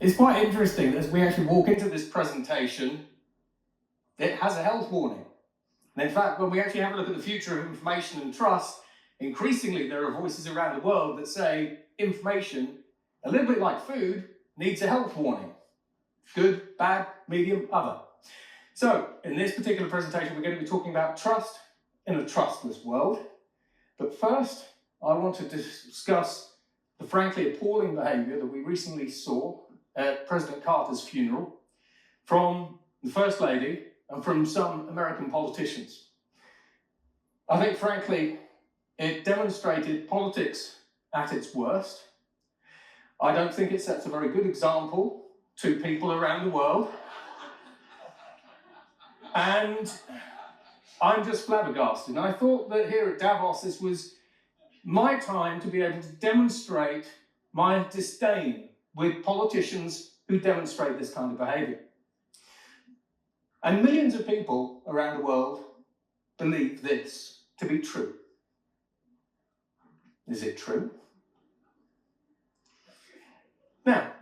It's quite interesting that as we actually walk into this presentation, it has a health warning. And in fact, when we actually have a look at the future of information and trust, increasingly there are voices around the world that say information, a little bit like food, needs a health warning. Good, bad, medium, other. So, in this particular presentation, we're going to be talking about trust in a trustless world. But first, I want to discuss the frankly appalling behavior that we recently saw at President Carter's funeral from the First Lady and from some American politicians. I think, frankly, it demonstrated politics at its worst. I don't think it sets a very good example to people around the world. And I'm just flabbergasted. And I thought that here at Davos, this was my time to be able to demonstrate my disdain with politicians who demonstrate this kind of behavior. And millions of people around the world believe this to be true. Is it true? Now,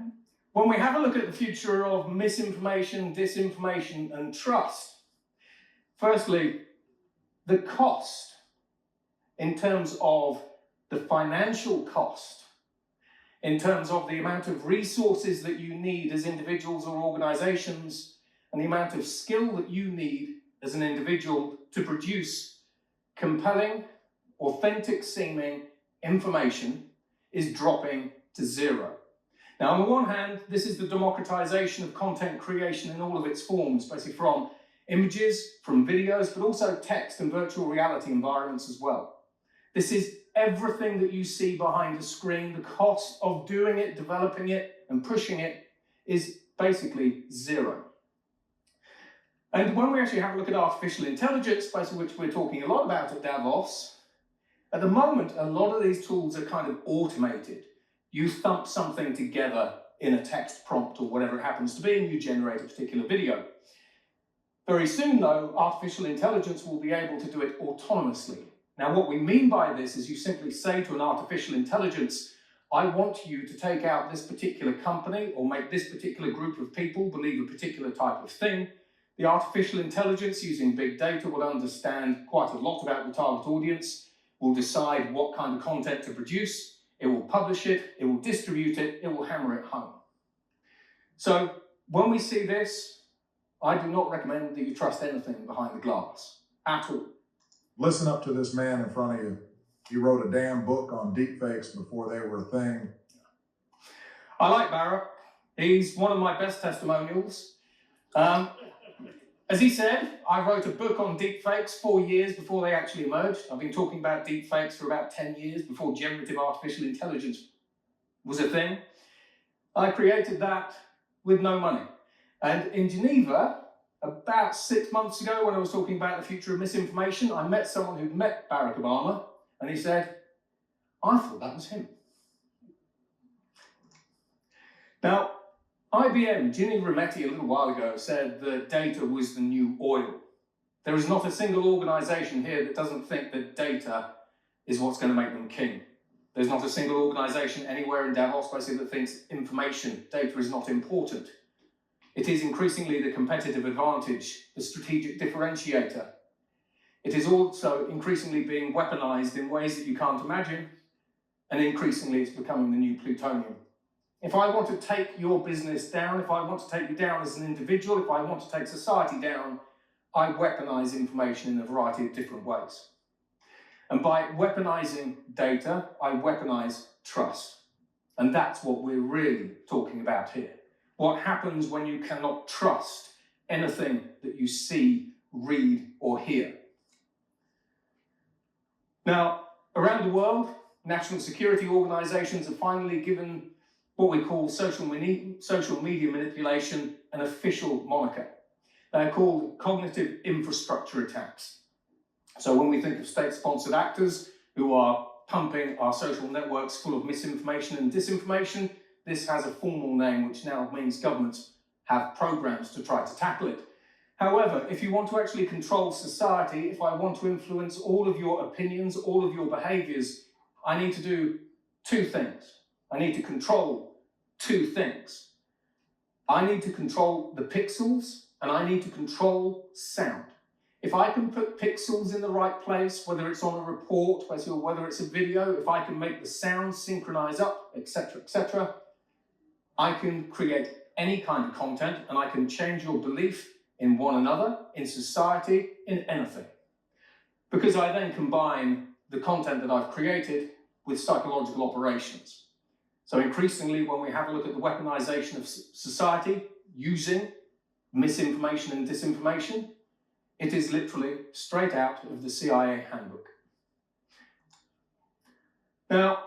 when we have a look at the future of misinformation, disinformation, and trust, firstly, the cost in terms of the financial cost, in terms of the amount of resources that you need as individuals or organizations, and the amount of skill that you need as an individual to produce compelling, authentic seeming information is dropping to zero. Now, on the one hand, this is the democratization of content creation in all of its forms, basically from images, from videos, but also text and virtual reality environments as well. This is everything that you see behind a screen. The cost of doing it, developing it, and pushing it is basically zero. And when we actually have a look at artificial intelligence, basically which we're talking a lot about at Davos, at the moment, a lot of these tools are kind of automated. You thump something together in a text prompt or whatever it happens to be, and you generate a particular video. Very soon, though, artificial intelligence will be able to do it autonomously. Now, what we mean by this is you simply say to an artificial intelligence, I want you to take out this particular company or make this particular group of people believe a particular type of thing. The artificial intelligence using big data will understand quite a lot about the target audience, will decide what kind of content to produce, it will publish it, it will distribute it, it will hammer it home. So when we see this, I do not recommend that you trust anything behind the glass at all. Listen up to this man in front of you. He wrote a damn book on deepfakes before they were a thing. I like Barrett. He's one of my best testimonials. As he said, I wrote a book on deepfakes 4 years before they actually emerged. I've been talking about deepfakes for about 10 years before generative artificial intelligence was a thing. I created that with no money. And in Geneva, about 6 months ago, when I was talking about the future of misinformation, I met someone who'd met Barack Obama, and he said, I thought that was him. Now, IBM, Ginny Rometty, a little while ago, said that data was the new oil. There is not a single organization here that doesn't think that data is what's going to make them king. There's not a single organization anywhere in Davos basically that thinks information, data is not important. It is increasingly the competitive advantage, the strategic differentiator. It is also increasingly being weaponized in ways that you can't imagine, and increasingly it's becoming the new plutonium. If I want to take your business down, if I want to take you down as an individual, if I want to take society down, I weaponize information in a variety of different ways. And by weaponizing data, I weaponize trust. And that's what we're really talking about here. What happens when you cannot trust anything that you see, read, or hear? Now, around the world, national security organizations have finally given what we call social media manipulation an official moniker. They're called cognitive infrastructure attacks. So when we think of state-sponsored actors who are pumping our social networks full of misinformation and disinformation, this has a formal name, which now means governments have programs to try to tackle it. However, if you want to actually control society, if I want to influence all of your opinions, all of your behaviors, I need to do two things. I need to control two things. I need to control the pixels and I need to control sound. If I can put pixels in the right place, whether it's on a report, whether it's a video, if I can make the sound synchronize up, etc., I can create any kind of content and I can change your belief in one another, in society, in anything. Because I then combine the content that I've created with psychological operations. So increasingly, when we have a look at the weaponization of society using misinformation and disinformation, it is literally straight out of the CIA handbook. Now,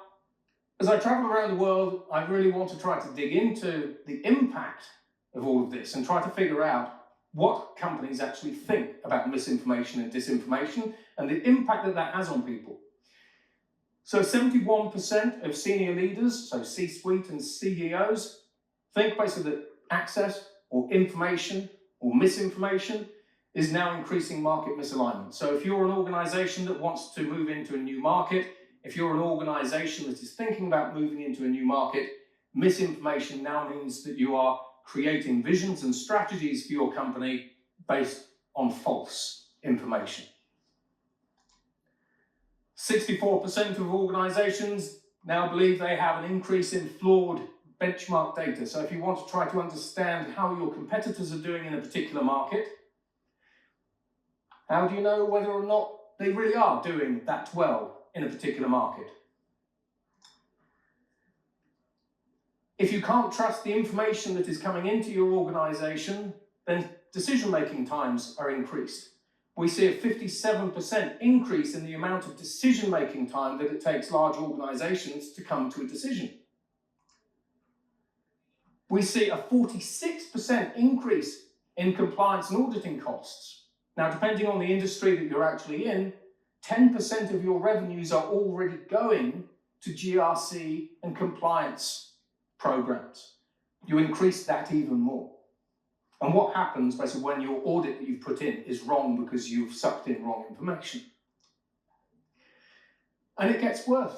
as I travel around the world, I really want to try to dig into the impact of all of this and try to figure out what companies actually think about misinformation and disinformation and the impact that that has on people. So 71% of senior leaders, so C-suite and CEOs, think basically that access or information or misinformation is now increasing market misalignment. So if you're an organization that wants to move into a new market, if you're an organization that is thinking about moving into a new market, misinformation now means that you are creating visions and strategies for your company based on false information. 64% of organizations now believe they have an increase in flawed benchmark data. So if you want to try to understand how your competitors are doing in a particular market, how do you know whether or not they really are doing that well in a particular market? If you can't trust the information that is coming into your organization, then decision-making times are increased. We see a 57% increase in the amount of decision-making time that it takes large organizations to come to a decision. We see a 46% increase in compliance and auditing costs. Now, depending on the industry that you're actually in, 10% of your revenues are already going to GRC and compliance programs. You increase that even more. And what happens basically when your audit that you've put in is wrong because you've sucked in wrong information? And it gets worse.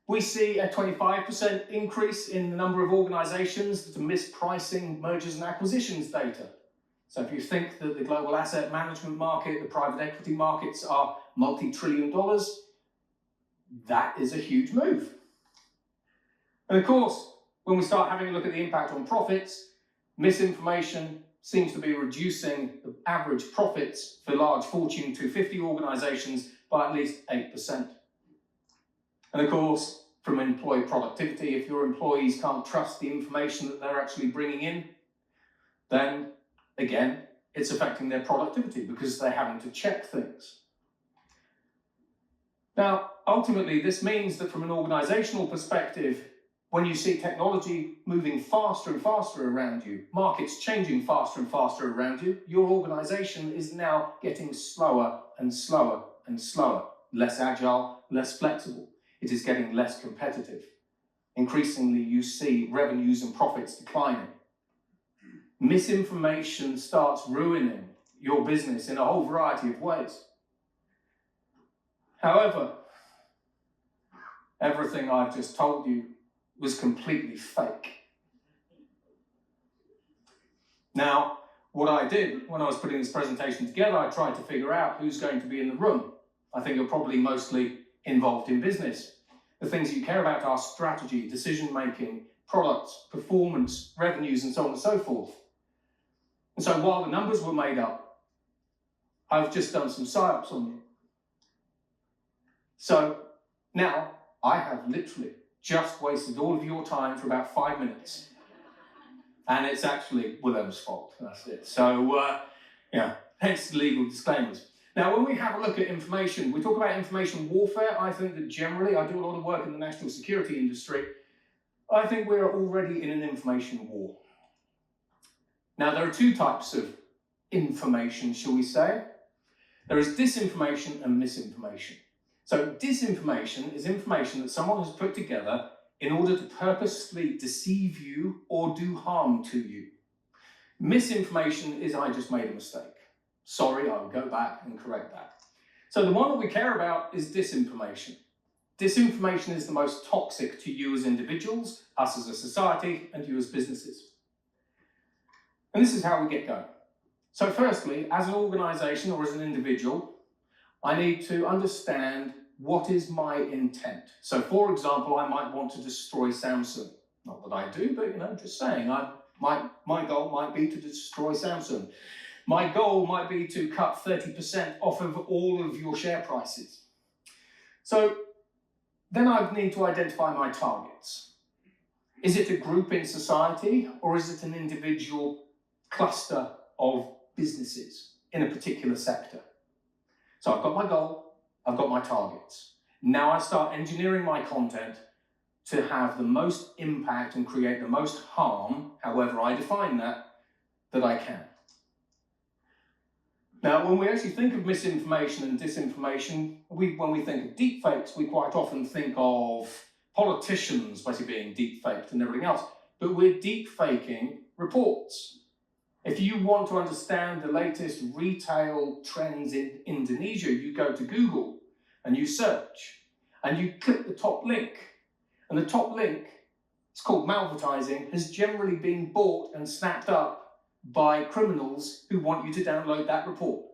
We see a 25% increase in the number of organizations that are mispricing mergers and acquisitions data. So if you think that the global asset management market, the private equity markets are multi-trillion dollars, that is a huge move. And of course, when we start having a look at the impact on profits, misinformation seems to be reducing the average profits for large Fortune 250 organizations by at least 8%. And of course, from employee productivity, if your employees can't trust the information that they're actually bringing in, then again, it's affecting their productivity because they're having to check things. Now, ultimately, this means that from an organizational perspective, when you see technology moving faster and faster around you, markets changing faster and faster around you, your organization is now getting slower and slower and slower, less agile, less flexible. It is getting less competitive. Increasingly, you see revenues and profits declining. Misinformation starts ruining your business in a whole variety of ways. However, everything I've just told you was completely fake. Now, what I did when I was putting this presentation together, I tried to figure out who's going to be in the room. I think you're probably mostly involved in business. The things you care about are strategy, decision-making, products, performance, revenues, and so on and so forth. And so while the numbers were made up, I've just done some psyops on you. So now I have literally just wasted all of your time for about 5 minutes. And it's actually Willem's fault, that's it. So, hence the legal disclaimers. Now, when we have a look at information, we talk about information warfare. I think that generally, I do a lot of work in the national security industry. I think we're already in an information war. Now, there are two types of information, shall we say. There is disinformation and misinformation. So disinformation is information that someone has put together in order to purposely deceive you or do harm to you. Misinformation is I just made a mistake. Sorry, I will go back and correct that. So the one that we care about is disinformation. Disinformation is the most toxic to you as individuals, us as a society, and you as businesses. And this is how we get going. So firstly, as an organization or as an individual, I need to understand what is my intent. So for example, I might want to destroy Samsung. Not that I do, but just saying, my goal might be to destroy Samsung. My goal might be to cut 30% off of all of your share prices. So then I need to identify my targets. Is it a group in society, or is it an individual cluster of businesses in a particular sector? So I've got my goal, I've got my targets. Now I start engineering my content to have the most impact and create the most harm, however I define that I can. Now, when we actually think of misinformation and disinformation, when we think of deepfakes, we quite often think of politicians basically being deepfaked and everything else, but we're deepfaking reports. If you want to understand the latest retail trends in Indonesia, you go to Google and you search and you click the top link. And the top link, it's called malvertising, has generally been bought and snapped up by criminals who want you to download that report.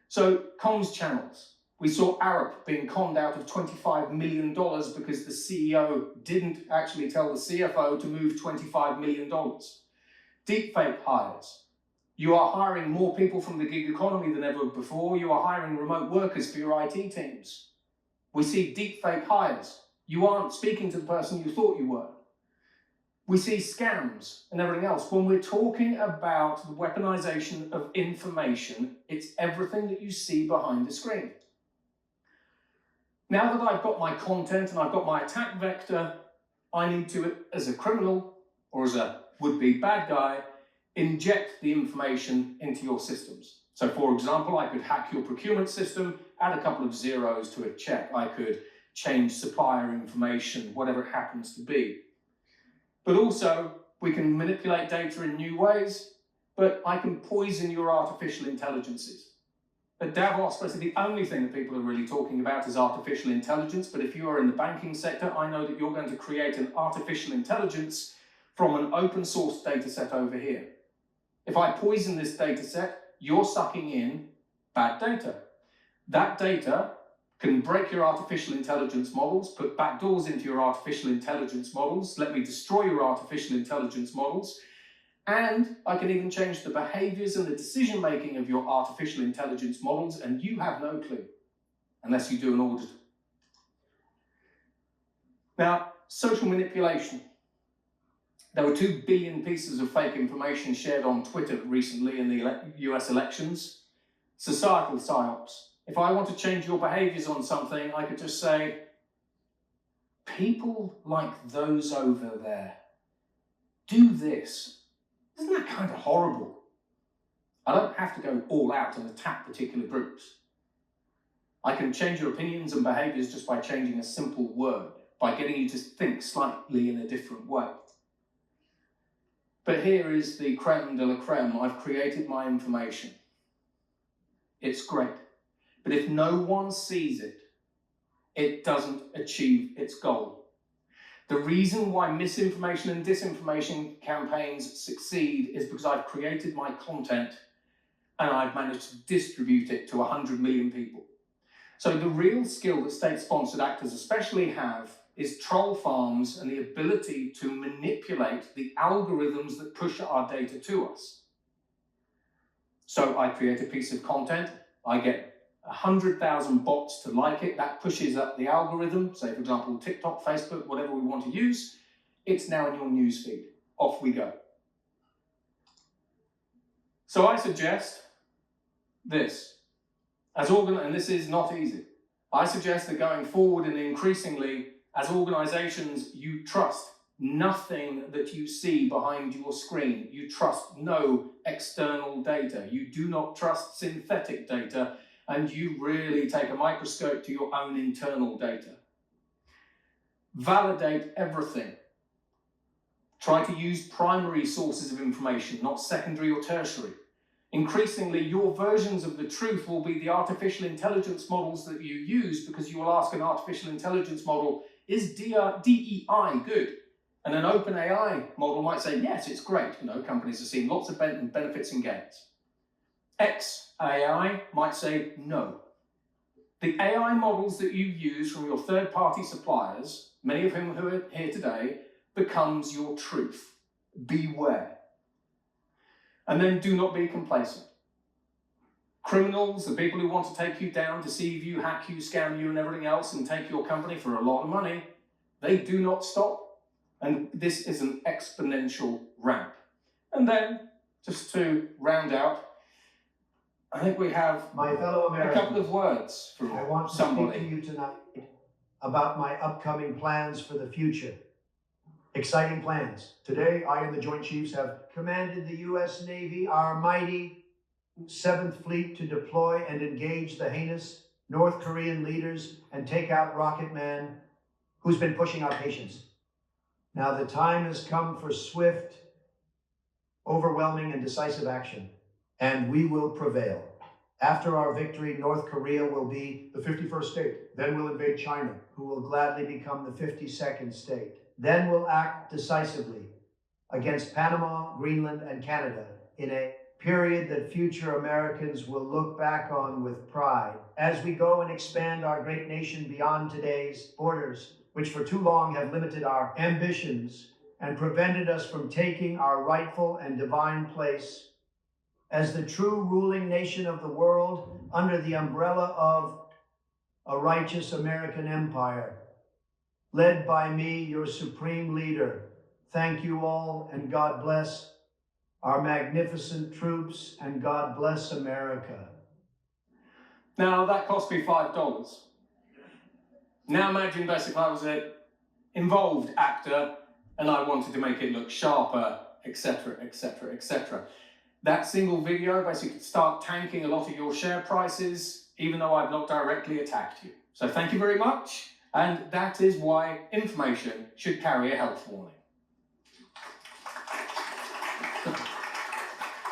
So comms channels. We saw Arup being conned out of $25 million because the CEO didn't actually tell the CFO to move $25 million. Deepfake hires. You are hiring more people from the gig economy than ever before. You are hiring remote workers for your IT teams. We see deepfake hires. You aren't speaking to the person you thought you were. We see scams and everything else. When we're talking about the weaponization of information, it's everything that you see behind the screen. Now that I've got my content and I've got my attack vector, I need to, as a criminal or as a would-be bad guy, inject the information into your systems. So for example, I could hack your procurement system, add a couple of zeros to a check. I could change supplier information, whatever it happens to be. But also, we can manipulate data in new ways, but I can poison your artificial intelligences. At Davos, basically the only thing that people are really talking about is artificial intelligence, but if you are in the banking sector, I know that you're going to create an artificial intelligence from an open source data set over here. If I poison this data set, you're sucking in bad data. That data can break your artificial intelligence models, put backdoors into your artificial intelligence models, let me destroy your artificial intelligence models, and I can even change the behaviors and the decision-making of your artificial intelligence models, and you have no clue, unless you do an audit. Now, social manipulation. There were 2 billion pieces of fake information shared on Twitter recently in the US elections. Societal psyops. If I want to change your behaviors on something, I could just say, people like those over there do this. Isn't that kind of horrible? I don't have to go all out and attack particular groups. I can change your opinions and behaviors just by changing a simple word, by getting you to think slightly in a different way. But here is the creme de la creme. I've created my information. It's great. But if no one sees it, it doesn't achieve its goal. The reason why misinformation and disinformation campaigns succeed is because I've created my content and I've managed to distribute it to 100 million people. So the real skill that state-sponsored actors especially have is troll farms and the ability to manipulate the algorithms that push our data to us. So I create a piece of content, I get 100,000 bots to like it, that pushes up the algorithm, say for example TikTok, Facebook, whatever we want to use, it's now in your newsfeed. Off we go. So I suggest this, and this is not easy. I suggest that going forward and increasingly, as organizations, you trust nothing that you see behind your screen. You trust no external data. You do not trust synthetic data, and you really take a microscope to your own internal data. Validate everything. Try to use primary sources of information, not secondary or tertiary. Increasingly, your versions of the truth will be the artificial intelligence models that you use, because you will ask an artificial intelligence model, is DEI good? And an open AI model might say, yes, it's great. Companies are seeing lots of benefits and gains. X AI might say, no. The AI models that you use from your third-party suppliers, many of whom who are here today, becomes your truth. Beware. And then do not be complacent. Criminals, the people who want to take you down, deceive you, hack you, scam you, and everything else, and take your company for a lot of money, they do not stop. And this is an exponential ramp. And then, just to round out, I think we have my fellow Americans, a couple of words from I want to somebody. speak to you tonight about my upcoming plans for the future. Exciting plans. Today, I and the Joint Chiefs have commanded the U.S. Navy, our mighty 7th Fleet, to deploy and engage the heinous North Korean leaders and take out Rocket Man, who's been pushing our patience. Now the time has come for swift, overwhelming, and decisive action, and we will prevail. After our victory, North Korea will be the 51st state. Then we'll invade China, who will gladly become the 52nd state. Then we'll act decisively against Panama, Greenland, and Canada in a period that future Americans will look back on with pride as we go and expand our great nation beyond today's borders, which for too long have limited our ambitions and prevented us from taking our rightful and divine place as the true ruling nation of the world under the umbrella of a righteous American empire, led by me, your supreme leader. Thank you all, and God bless our magnificent troops, and God bless America. Now, that cost me $5. Now imagine this if I was an involved actor and I wanted to make it look sharper, etc., etc., etc. That single video basically could start tanking a lot of your share prices, even though I've not directly attacked you. So thank you very much, and that is why information should carry a health warning.